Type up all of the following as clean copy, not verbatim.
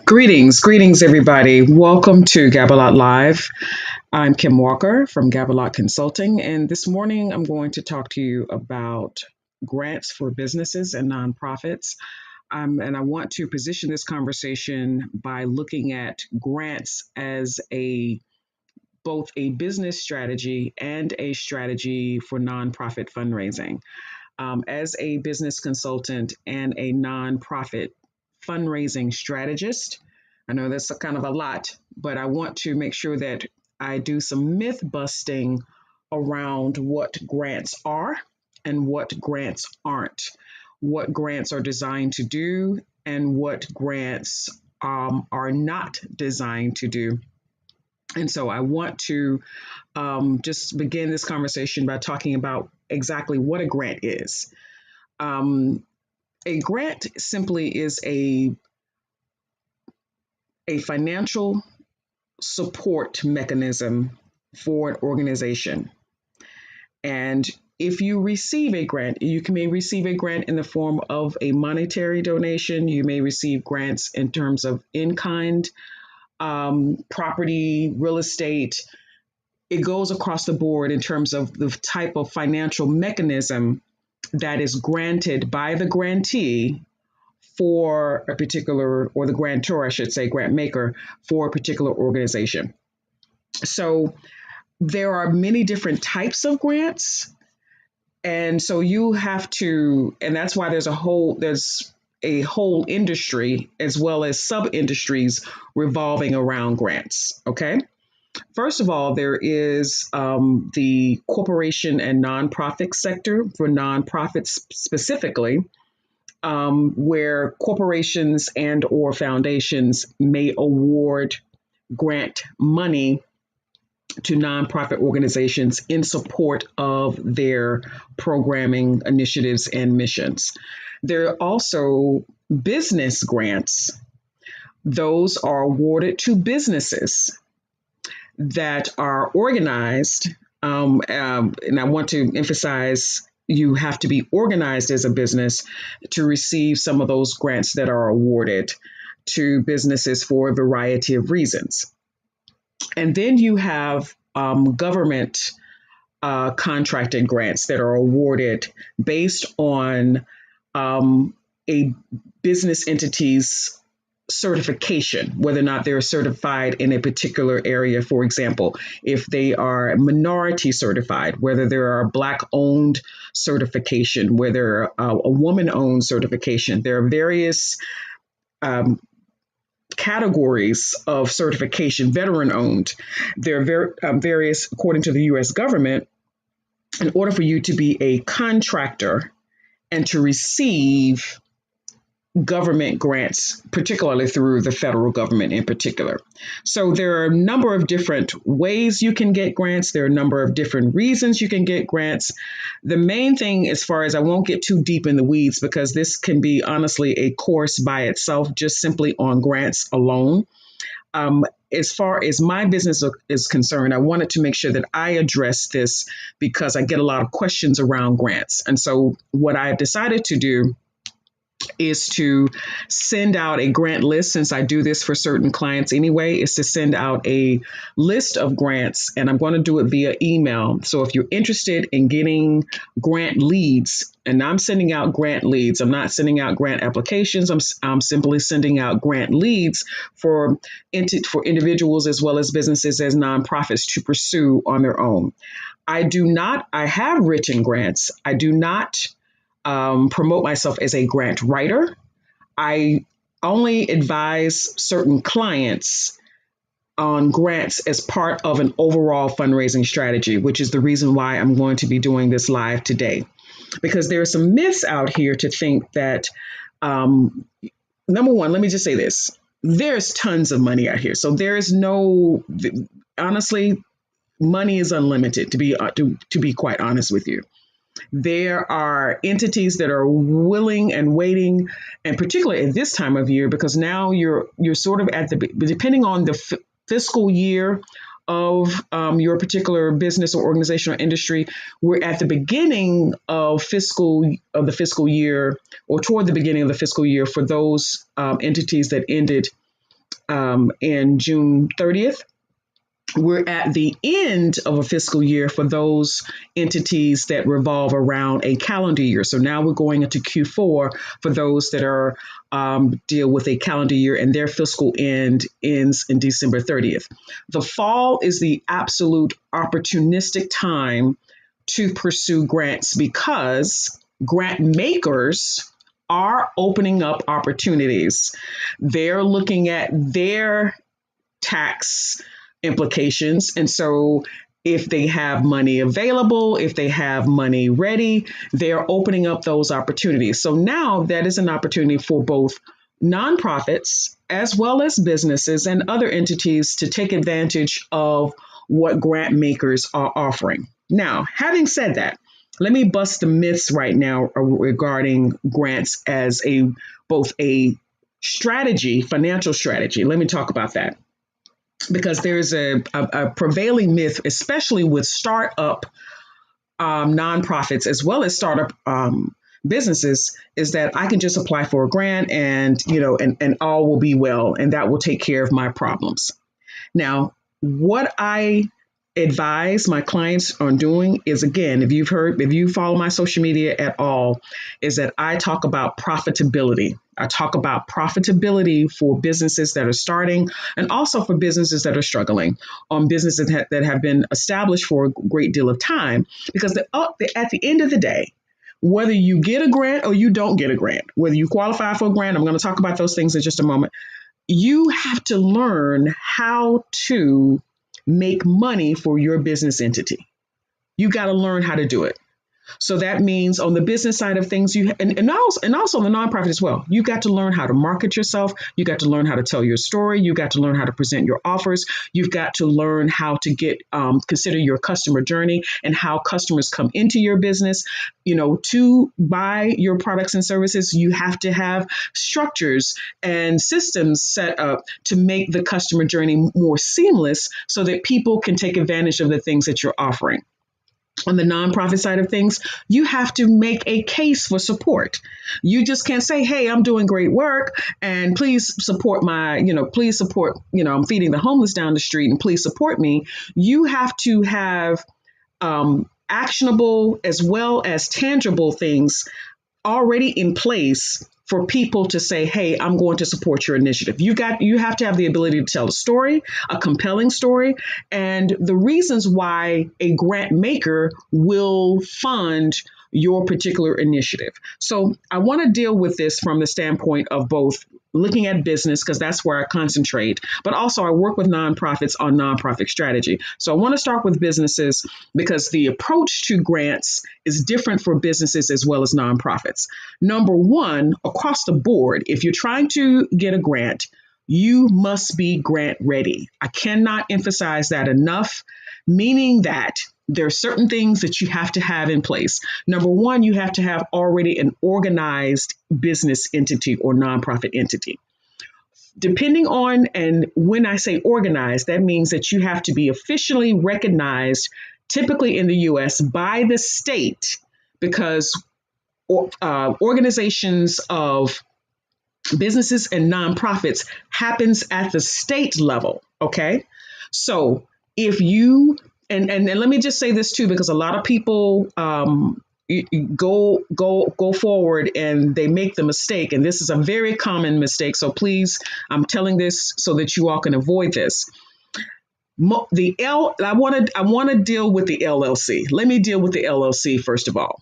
Greetings, everybody. Welcome to Gabalot Live. I'm Kim Walker from Gabalot Consulting, and this morning I'm going to talk to you about grants for businesses and nonprofits. And I want to position this conversation by looking at grants as a both a business strategy and a strategy for nonprofit fundraising. As a business consultant and a nonprofit fundraising strategist, I know that's a kind of a lot, but I want to make sure that I do some myth busting around what grants are and what grants aren't, what grants are designed to do, and what grants are not designed to do. And so I want to just begin this conversation by talking about exactly what a grant is. A grant simply is a financial support mechanism for an organization. And if you receive a grant, may receive a grant in the form of a monetary donation. You may receive grants in terms of in-kind, property, real estate. It goes across the board in terms of the type of financial mechanism that is granted by the grantee for a particular, or the grantor, I should say, grant maker for a particular organization. So there are many different types of grants. And so you have to, and that's why there's a whole industry as well as sub industries revolving around grants. Okay. First of all, there is the corporation and nonprofit sector for nonprofits specifically, where corporations and or foundations may award grant money to nonprofit organizations in support of their programming initiatives and missions. There are also business grants. Those are awarded to businesses that are organized. And I want to emphasize you have to be organized as a business to receive some of those grants that are awarded to businesses for a variety of reasons. And then you have government contracted grants that are awarded based on a business entity's certification, whether or not they're certified in a particular area. For example, if they are minority certified, whether there are Black owned certification, whether a woman owned certification, there are various categories of certification, veteran owned. There are various, according to the US government, in order for you to be a contractor and to receive government grants, particularly through the federal government in particular. So there are a number of different ways you can get grants. There are a number of different reasons you can get grants. The main thing, as far as I won't get too deep in the weeds, because this can be honestly a course by itself, just simply on grants alone. As far as my business is concerned, I wanted to make sure that I address this because I get a lot of questions around grants. And so what I've decided to do is to send out a grant list, since I do this for certain clients anyway, is to send out a list of grants, and I'm going to do it via email. So if you're interested in getting grant leads, and I'm sending out grant leads, I'm not sending out grant applications, I'm simply sending out grant leads for individuals as well as businesses as nonprofits to pursue on their own. I have written grants. I do not promote myself as a grant writer. I only advise certain clients on grants as part of an overall fundraising strategy, which is the reason why I'm going to be doing this live today. Because there are some myths out here to think that, number one, let me just say this. There's tons of money out here. So there is honestly, money is unlimited, to be quite honest with you. There are entities that are willing and waiting, and particularly at this time of year, because now you're sort of at the, depending on the fiscal year of your particular business or organizational industry, we're at the beginning of the fiscal year, or toward the beginning of the fiscal year for those entities that ended in June 30th. We're at the end of a fiscal year for those entities that revolve around a calendar year. So now we're going into Q4 for those that are deal with a calendar year, and their fiscal ends in December 30th. The fall is the absolute opportunistic time to pursue grants, because grant makers are opening up opportunities. They're looking at their tax implications. And so if they have money available, if they have money ready, they're opening up those opportunities. So now that is an opportunity for both nonprofits as well as businesses and other entities to take advantage of what grant makers are offering. Now, having said that, let me bust the myths right now regarding grants as both a strategy, financial strategy. Let me talk about that, because there's a prevailing myth, especially with startup nonprofits as well as startup businesses, is that I can just apply for a grant and and all will be well, and that will take care of my problems. Now, what I advise my clients on doing is, again, if you follow my social media at all, is that I talk about profitability. I talk about profitability for businesses that are starting, and also for businesses that are struggling, on businesses that have been established for a great deal of time. Because at the end of the day, whether you get a grant or you don't get a grant, whether you qualify for a grant, I'm going to talk about those things in just a moment, you have to learn how to make money for your business entity. You got to learn how to do it. So that means on the business side of things, and also on the nonprofit as well, you got to learn how to market yourself. You got to learn how to tell your story. You got to learn how to present your offers. You've got to learn how to consider your customer journey and how customers come into your business. To buy your products and services, you have to have structures and systems set up to make the customer journey more seamless so that people can take advantage of the things that you're offering. On the nonprofit side of things, you have to make a case for support. You just can't say, hey, I'm doing great work and please support I'm feeding the homeless down the street and please support me. You have to have actionable as well as tangible things already in place for people to say, hey, I'm going to support your initiative. You have to have the ability to tell a story, a compelling story, and the reasons why a grant maker will fund your particular initiative. So I want to deal with this from the standpoint of both looking at business, because that's where I concentrate, but also I work with nonprofits on nonprofit strategy. So I want to start with businesses because the approach to grants is different for businesses as well as nonprofits. Number one, across the board, if you're trying to get a grant, you must be grant ready. I cannot emphasize that enough, meaning that there are certain things that you have to have in place. Number one, you have to have already an organized business entity or nonprofit entity. Depending on, and when I say organized, that means that you have to be officially recognized, typically in the US, by the state, because organizations of businesses and nonprofits happens at the state level, okay? So if you, and let me just say this too, because a lot of people go forward and they make the mistake, and this is a very common mistake. So please, I'm telling this so that you all can avoid this. I want to deal with the LLC. Let me deal with the LLC first of all.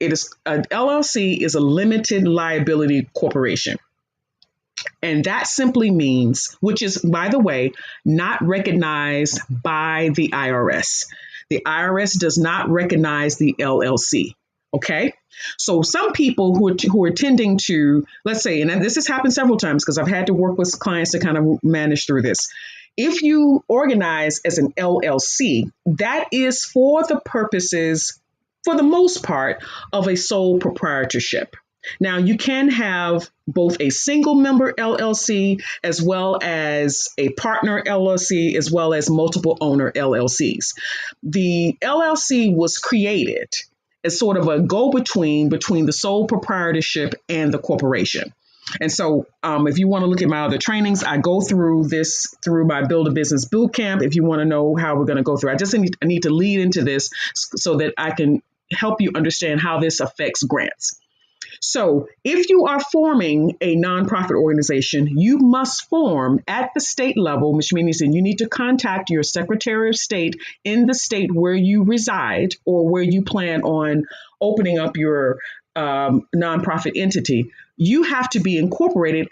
An LLC is a limited liability corporation. And that simply means, which is, by the way, not recognized by the IRS. The IRS does not recognize the LLC. Okay. So some people who are tending to, let's say, and this has happened several times because I've had to work with clients to kind of manage through this. If you organize as an LLC, that is for the purposes for the most part, of a sole proprietorship. Now, you can have both a single member LLC as well as a partner LLC as well as multiple owner LLCs. The LLC was created as sort of a go-between between the sole proprietorship and the corporation. And so if you want to look at my other trainings, I go through this through my Build a Business Bootcamp. If you want to know how we're going to go through, I need to lead into this so that I can help you understand how this affects grants. So if you are forming a nonprofit organization, you must form at the state level, which means that you need to contact your Secretary of State in the state where you reside or where you plan on opening up your nonprofit entity. You have to be incorporated,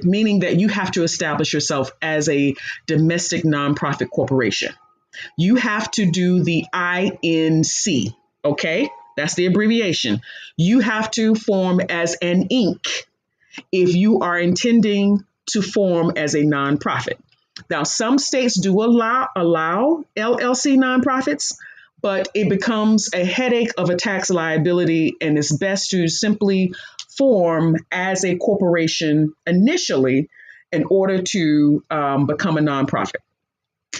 meaning that you have to establish yourself as a domestic nonprofit corporation. You have to do the INC, okay? That's the abbreviation. You have to form as an Inc. if you are intending to form as a nonprofit. Now, some states do allow LLC nonprofits, but it becomes a headache of a tax liability, and it's best to simply form as a corporation initially in order to become a nonprofit.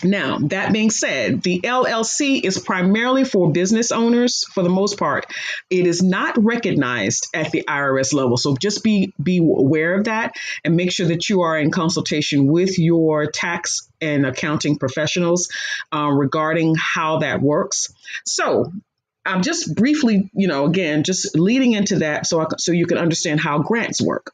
Now, that being said, the LLC is primarily for business owners for the most part. It is not recognized at the IRS level. So just be aware of that and make sure that you are in consultation with your tax and accounting professionals regarding how that works. So I'm just briefly, again, just leading into that so you can understand how grants work.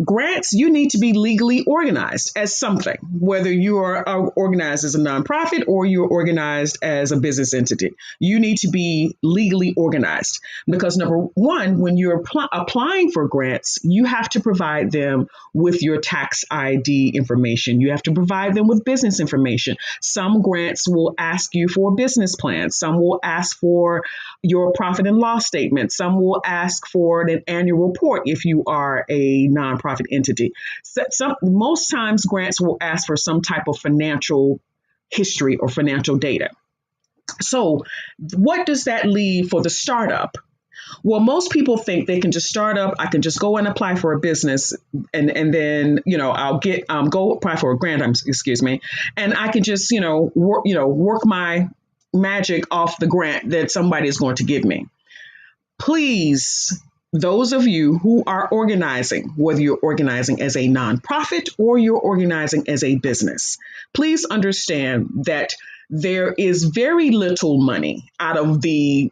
Grants, you need to be legally organized as something, whether you are organized as a nonprofit or you're organized as a business entity. You need to be legally organized because number one, when you're applying for grants, you have to provide them with your tax ID information. You have to provide them with business information. Some grants will ask you for a business plan. Some will ask for your profit and loss statement. Some will ask for an annual report if you are a nonprofit entity. Most times grants will ask for some type of financial history or financial data. So what does that leave for the startup? Well, most people think they can just start up. I can just go and apply for a business and then, I'll go apply for a grant, and I can just, work my magic off the grant that somebody is going to give me. Please, those of you who are organizing, whether you're organizing as a nonprofit or you're organizing as a business, please understand that there is very little money out of the,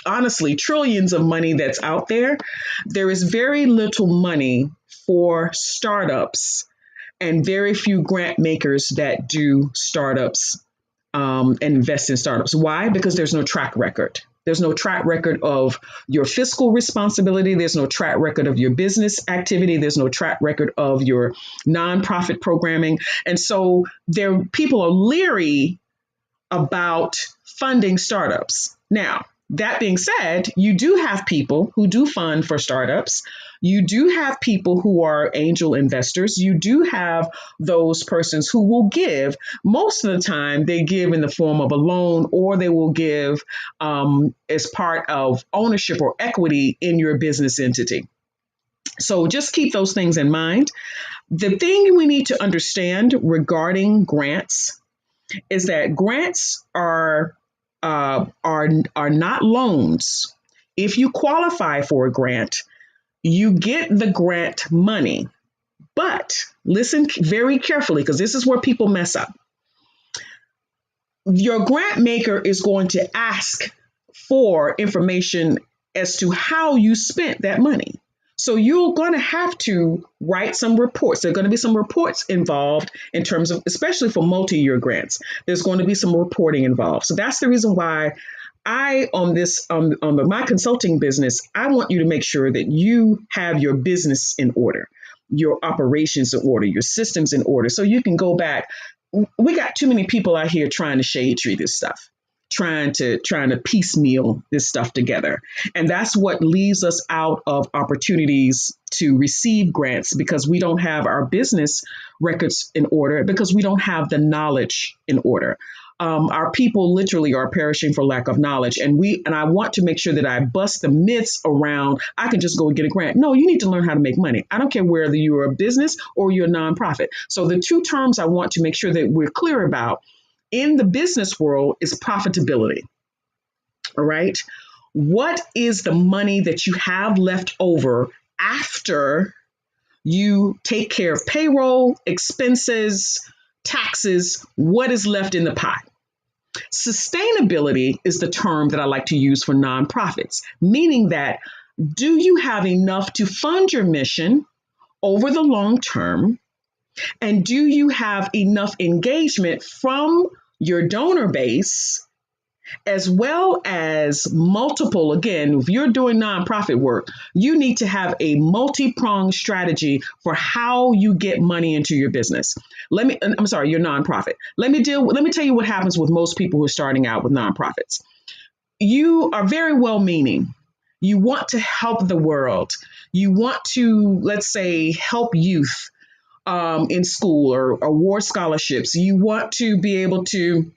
honestly, trillions of money that's out there. There is very little money for startups and very few grant makers that do startups and invest in startups. Why? Because there's no track record. There's no track record of your fiscal responsibility. There's no track record of your business activity. There's no track record of your nonprofit programming. And so people are leery about funding startups. Now, that being said, you do have people who do fund for startups. You do have people who are angel investors. You do have those persons who will give. Most of the time, they give in the form of a loan, or they will give as part of ownership or equity in your business entity. So just keep those things in mind. The thing we need to understand regarding grants is that grants are not loans. If you qualify for a grant, you get the grant money. But listen very carefully, because this is where people mess up. Your grant maker is going to ask for information as to how you spent that money. So you're going to have to write some reports. There are going to be some reports involved in terms of, especially for multi-year grants, there's going to be some reporting involved. So that's the reason why my consulting business, I want you to make sure that you have your business in order, your operations in order, your systems in order, so you can go back. We got too many people out here trying to shade tree this stuff, trying to piecemeal this stuff together. And that's what leaves us out of opportunities to receive grants, because we don't have our business records in order, because we don't have the knowledge in order. our people literally are perishing for lack of knowledge. And I want to make sure that I bust the myths around, I can just go and get a grant. No, you need to learn how to make money. I don't care whether you're a business or you're a nonprofit. So the two terms I want to make sure that we're clear about in the business world is profitability. All right. What is the money that you have left over after you take care of payroll, expenses, taxes? What is left in the pot? Sustainability is the term that I like to use for nonprofits, meaning that do you have enough to fund your mission over the long term? And do you have enough engagement from your donor base, as well as multiple? Again, if you're doing nonprofit work, you need to have a multi-pronged strategy for how you get money into your business. Your nonprofit. Let me tell you what happens with most people who are starting out with nonprofits. You are very well-meaning. You want to help the world. You want to, let's say, help youth in school or award scholarships. You want to be able to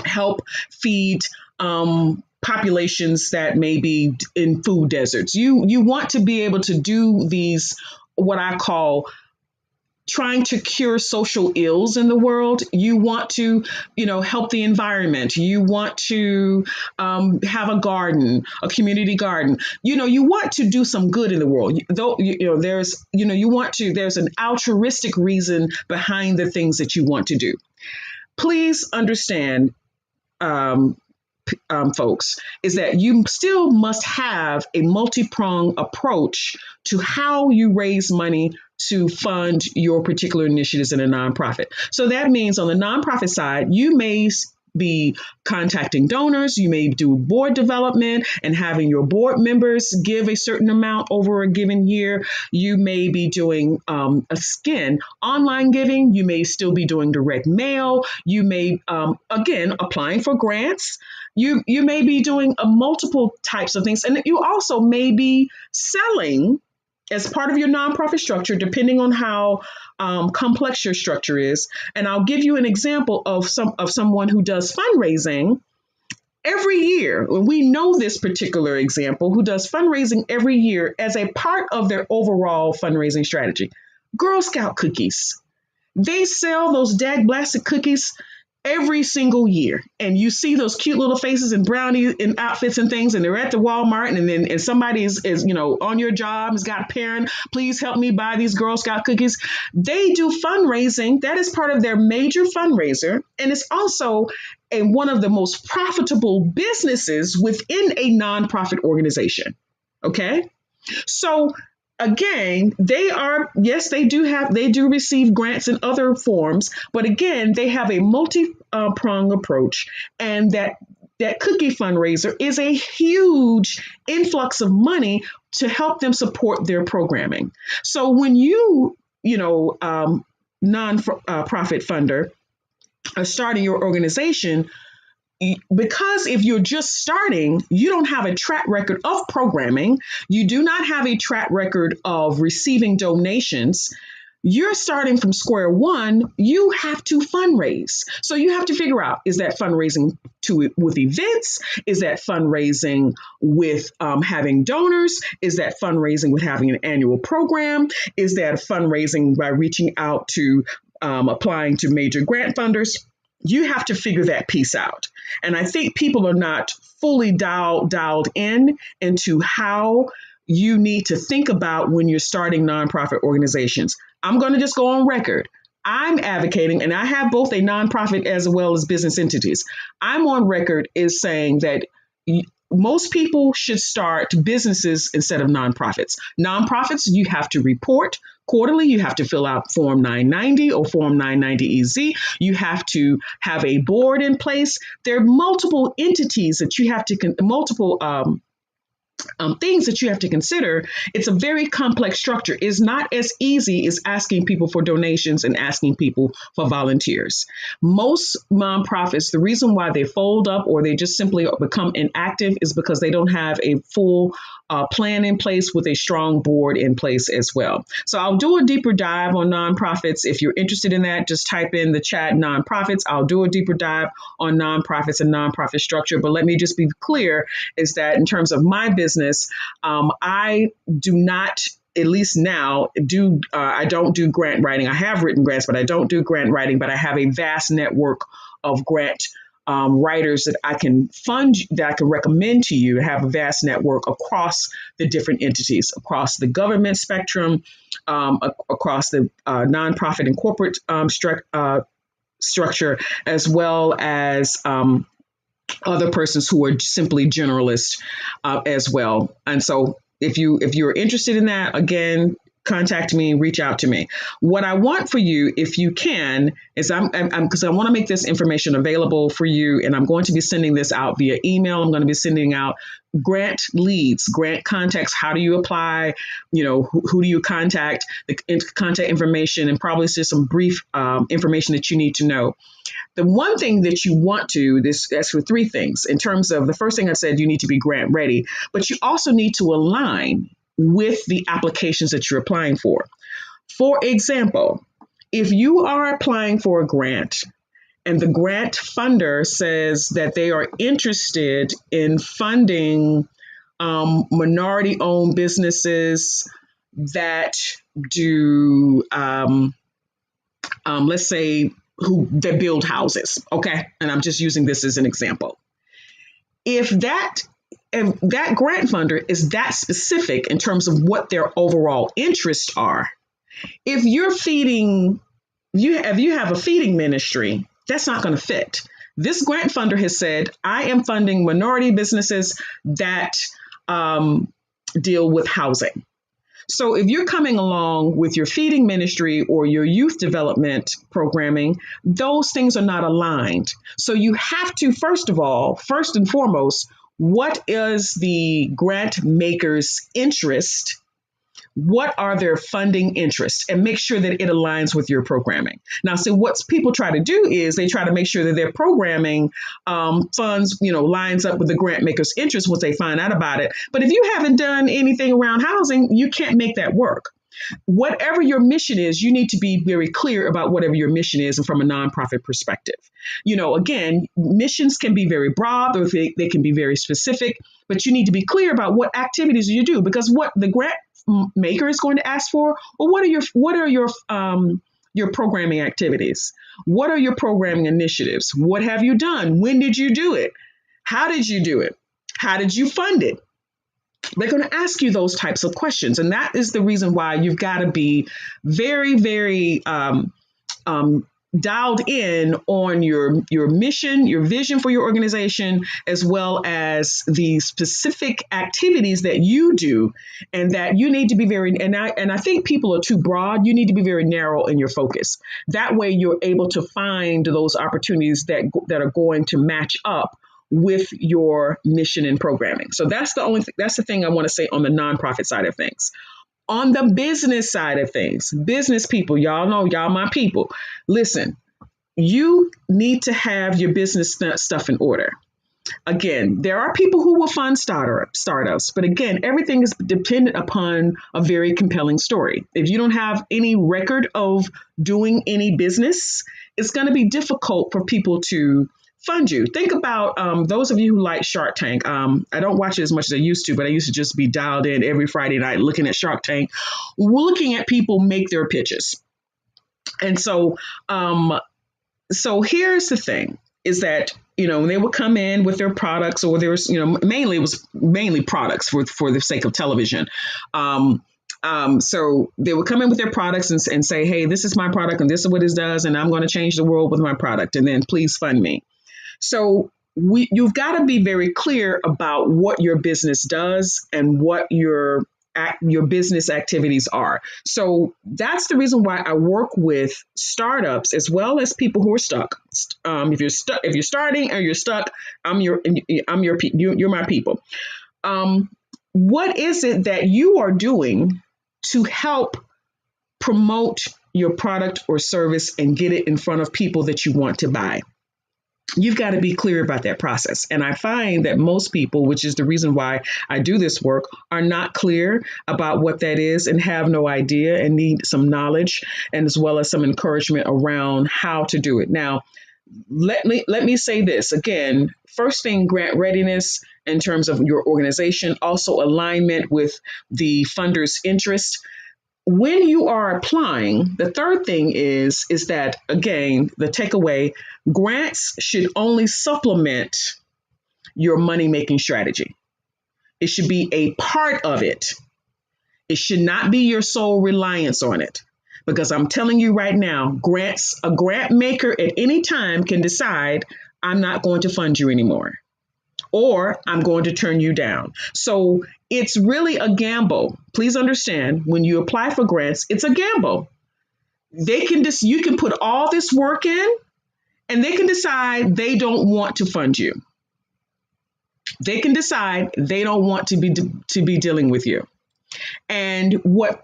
help feed populations that may be in food deserts. You want to be able to do these, what I call trying to cure social ills in the world. You want to, help the environment. You want to have a garden, a community garden. You want to do some good in the world. Though, there's an altruistic reason behind the things that you want to do. Please understand, folks, is that you still must have a multi-pronged approach to how you raise money to fund your particular initiatives in a nonprofit. So that means on the nonprofit side, you may be contacting donors, you may do board development and having your board members give a certain amount over a given year. You may be doing online giving. You may still be doing direct mail. You may, again, applying for grants. You may be doing multiple types of things. And you also may be selling as part of your nonprofit structure, depending on how complex your structure is. And I'll give you an example of someone who does fundraising every year. We know this particular example, who does fundraising every year as a part of their overall fundraising strategy. Girl Scout cookies. They sell those blasted cookies every single year. And you see those cute little faces and brownie in outfits and things, and they're at the Walmart, and somebody is on your job, has got a parent, please help me buy these Girl Scout cookies. They do fundraising. That is part of their major fundraiser. And it's also one of the most profitable businesses within a nonprofit organization. Okay. So again, they do receive grants in other forms, but again, they have a multi-pronged approach, and that cookie fundraiser is a huge influx of money to help them support their programming. So when nonprofit funder are starting your organization, because if you're just starting, you don't have a track record of programming, you do not have a track record of receiving donations, you're starting from square one, you have to fundraise. So you have to figure out, is that fundraising with events? Is that fundraising with having donors? Is that fundraising with having an annual program? Is that fundraising by reaching out to applying to major grant funders? You have to figure that piece out. And I think people are not fully dialed into how you need to think about when you're starting nonprofit organizations. I'm going to just go on record. I'm advocating, and I have both a nonprofit as well as business entities. I'm on record is saying that most people should start businesses instead of nonprofits. Nonprofits, you have to report quarterly. You have to fill out Form 990 or Form 990EZ. You have to have a board in place. There are multiple entities that you have to, multiple things that you have to consider. It's a very complex structure. It's not as easy as asking people for donations and asking people for volunteers. Most nonprofits, the reason why they fold up or they just simply become inactive is because they don't have a full plan in place with a strong board in place as well. So I'll do a deeper dive on nonprofits. If you're interested in that, just type in the chat nonprofits. I'll do a deeper dive on nonprofits and nonprofit structure. But let me just be clear is that in terms of my business, I do not, at least now, I don't do grant writing. I have written grants, but I don't do grant writing, but I have a vast network of grant writers that I can fund, that I can recommend to you. Have a vast network across the different entities, across the government spectrum, across the nonprofit and corporate structure, as well as other persons who are simply generalists as well. And so if you're interested in that, again, contact me, reach out to me. What I want for you, if you can, is because I want to make this information available for you, and I'm going to be sending this out via email. I'm going to be sending out grant leads, grant contacts. How do you apply? Who do you contact? The contact information, and probably just some brief information that you need to know. The one thing that you want to, that's for three things. In terms of the first thing I said, you need to be grant ready, but you also need to align with the applications that you're applying for. For example, if you are applying for a grant and the grant funder says that they are interested in funding minority-owned businesses that do, let's say, that build houses, okay? And I'm just using this as an example. If that grant funder is that specific in terms of what their overall interests are, if you have a feeding ministry, that's not going to fit. This grant funder has said, I am funding minority businesses that deal with housing. So if you're coming along with your feeding ministry or your youth development programming, those things are not aligned. So you have to, first and foremost, what is the grant maker's interest? What are their funding interests? And make sure that it aligns with your programming. Now, so what people try to do is they try to make sure that their programming funds, lines up with the grant maker's interest once they find out about it. But if you haven't done anything around housing, you can't make that work. Whatever your mission is, you need to be very clear about whatever your mission is and from a nonprofit perspective. Again, missions can be very broad or they can be very specific, but you need to be clear about what activities you do, because what the grant maker is going to ask for, or what are your programming activities? What are your programming initiatives? What have you done? When did you do it? How did you do it? How did you fund it? They're going to ask you those types of questions. And that is the reason why you've got to be very, very dialed in on your mission, your vision for your organization, as well as the specific activities that you do, and that you need to be very, and I think people are too broad. You need to be very narrow in your focus. That way you're able to find those opportunities that are going to match up with your mission and programming. So that's the thing I want to say on the nonprofit side of things. On the business side of things, business people, y'all know, y'all my people. Listen, you need to have your business stuff in order. Again, there are people who will fund startups, but again, everything is dependent upon a very compelling story. If you don't have any record of doing any business, it's going to be difficult for people to fund you. Think about those of you who like Shark Tank. I don't watch it as much as I used to, but I used to just be dialed in every Friday night looking at Shark Tank, looking at people make their pitches. And so here's the thing is that, when they would come in with their products, or there was, mainly products for the sake of television. So they would come in with their products and say, hey, this is my product and this is what it does, and I'm going to change the world with my product, and then please fund me. So you've got to be very clear about what your business does and what your business activities are. So that's the reason why I work with startups as well as people who are stuck. If you're starting or you're stuck, you're my people. what is it that you are doing to help promote your product or service and get it in front of people that you want to buy? You've got to be clear about that process. And I find that most people, which is the reason why I do this work, are not clear about what that is and have no idea and need some knowledge and as well as some encouragement around how to do it. Now, let me say this again. First thing, grant readiness in terms of your organization, also alignment with the funder's interest. When you are applying, the third thing is that, again, the takeaway, grants should only supplement your money making strategy. It should be a part of it. It should not be your sole reliance on it. Because I'm telling you right now, a grant maker at any time can decide, I'm not going to fund you anymore, or I'm going to turn you down. So it's really a gamble. Please understand, when you apply for grants, it's a gamble. You can put all this work in and they can decide they don't want to fund you. They can decide they don't want to be dealing with you. And what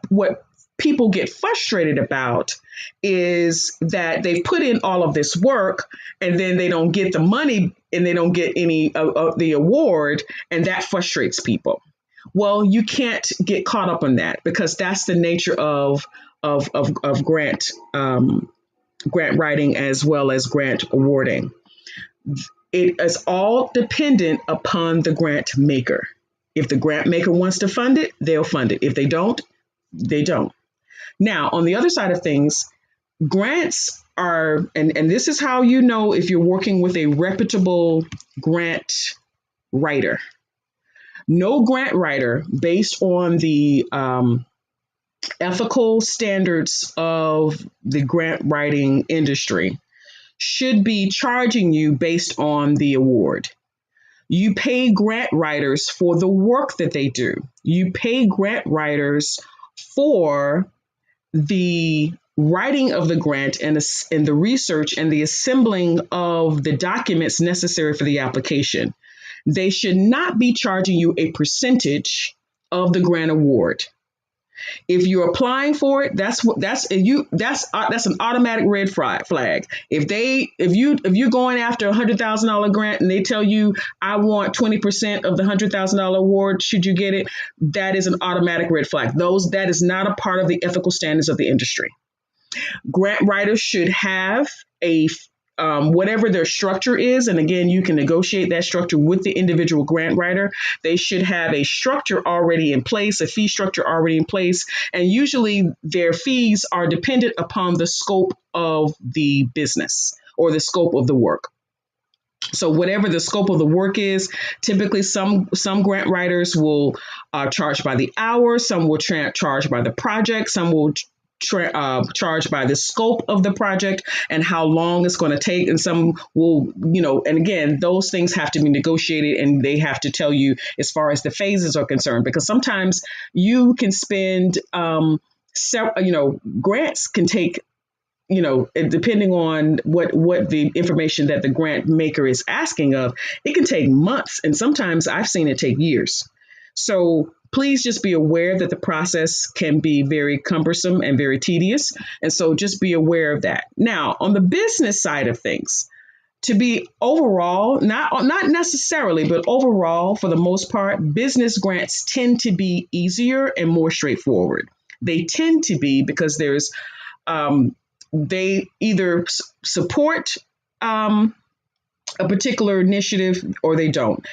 people get frustrated about is that they've put in all of this work and then they don't get the money and they don't get any of the award, and that frustrates people. Well, you can't get caught up on that because that's the nature of grant writing as well as grant awarding. It is all dependent upon the grant maker. If the grant maker wants to fund it, they'll fund it. If they don't, they don't. Now, on the other side of things, grants are, and this is how you know if you're working with a reputable grant writer. No grant writer, based on the ethical standards of the grant writing industry, should be charging you based on the award. You pay grant writers for the work that they do. You pay grant writers for the writing of the grant and the research and the assembling of the documents necessary for the application. They should not be charging you a percentage of the grant award. If you're applying for it, that's an automatic red flag. If you're going after $100,000 grant and they tell you, I want 20% of the $100,000 award, should you get it, that is an automatic red flag. That is not a part of the ethical standards of the industry. Grant writers should have a whatever their structure is, and again, you can negotiate that structure with the individual grant writer. They should have a structure already in place, a fee structure already in place, and usually their fees are dependent upon the scope of the business or the scope of the work. So whatever the scope of the work is, typically some grant writers will charge by the hour, some will charge by the project, some will charged by the scope of the project and how long it's going to take. And some will, and again, those things have to be negotiated and they have to tell you as far as the phases are concerned, because sometimes you can spend, grants can take, depending on what the information that the grant maker is asking of, it can take months. And sometimes I've seen it take years. So please just be aware that the process can be very cumbersome and very tedious. And so just be aware of that. Now, on the business side of things, to be overall, not necessarily, but overall, for the most part, business grants tend to be easier and more straightforward. They tend to be because they either support a particular initiative or they don't.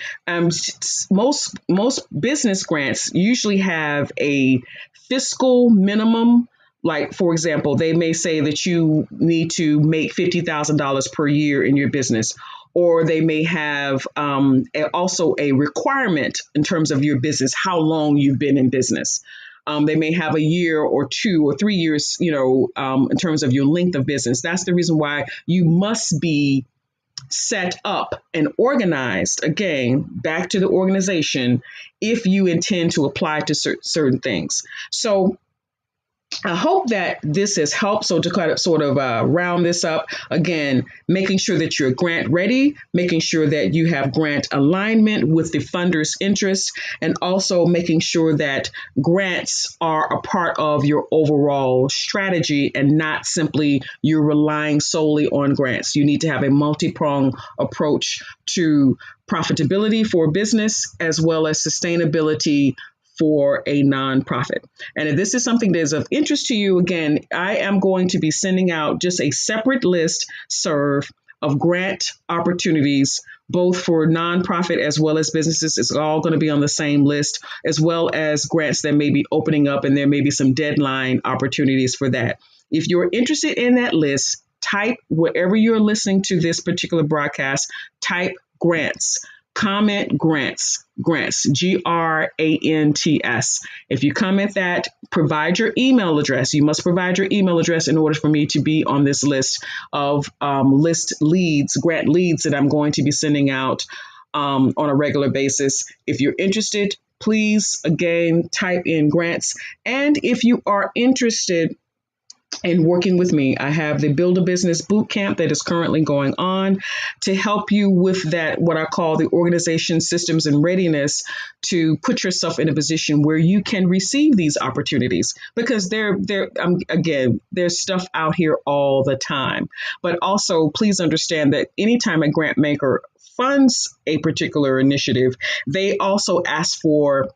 Most business grants usually have a fiscal minimum. Like, for example, they may say that you need to make $50,000 per year in your business, or they may have also a requirement in terms of your business, how long you've been in business. They may have a year or 2 or 3 years, in terms of your length of business. That's the reason why you must be set up and organized, again, back to the organization, if you intend to apply to certain things. So I hope that this has helped. So to kind of sort of round this up, again, making sure that you're grant ready, making sure that you have grant alignment with the funder's interest, and also making sure that grants are a part of your overall strategy and not simply you're relying solely on grants. You need to have a multi-pronged approach to profitability for business as well as sustainability for a nonprofit. And if this is something that is of interest to you, again, I am going to be sending out just a separate list serve of grant opportunities, both for nonprofit as well as businesses. It's all going to be on the same list, as well as grants that may be opening up, and there may be some deadline opportunities for that. If you're interested in that list, type wherever you're listening to this particular broadcast, type grants. Comment grants, grants, grants. If you comment that, provide your email address. You must provide your email address in order for me to be on this list of list leads, grant leads that I'm going to be sending out on a regular basis. If you're interested, please, again, type in grants. And if you are interested in working with me, I have the Build a Business Bootcamp that is currently going on to help you with that, what I call the organization, systems, and readiness to put yourself in a position where you can receive these opportunities, because again, there's stuff out here all the time. But also, please understand that anytime a grant maker funds a particular initiative, they also ask for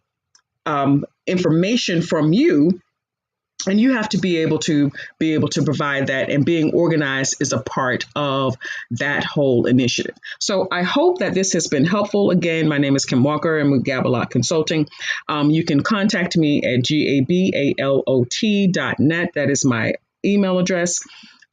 information from you. And you have to be able to provide that, and being organized is a part of that whole initiative. So I hope that this has been helpful. Again, my name is Kim Walker. I'm with Gabalot Consulting. You can contact me at gabalot.net. That is my email address.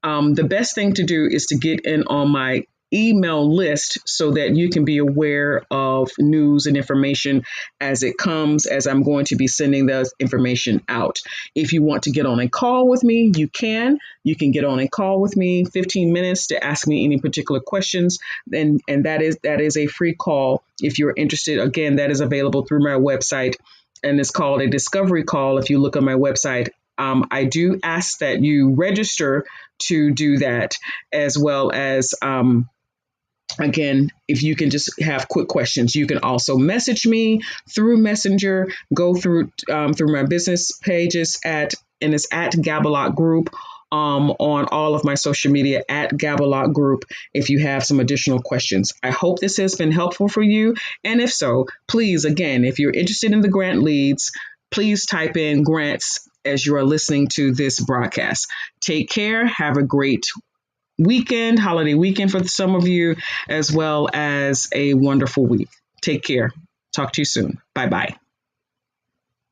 The best thing to do is to get in on my email list so that you can be aware of news and information as it comes, as I'm going to be sending the information out. If you want to get on a call with me, you can get on a call with me, 15 minutes to ask me any particular questions. And that is a free call. If you're interested, again, that is available through my website, and it's called a discovery call. If you look on my website, I do ask that you register to do that, as well as again, if you can just have quick questions. You can also message me through Messenger, go through my business pages and it's at Gabalot Group on all of my social media at Gabalot Group if you have some additional questions. I hope this has been helpful for you. And if so, please, again, if you're interested in the grant leads, please type in grants as you are listening to this broadcast. Take care. Have a great weekend, holiday weekend for some of you, as well as a wonderful week. Take care. Talk to you soon. Bye-bye.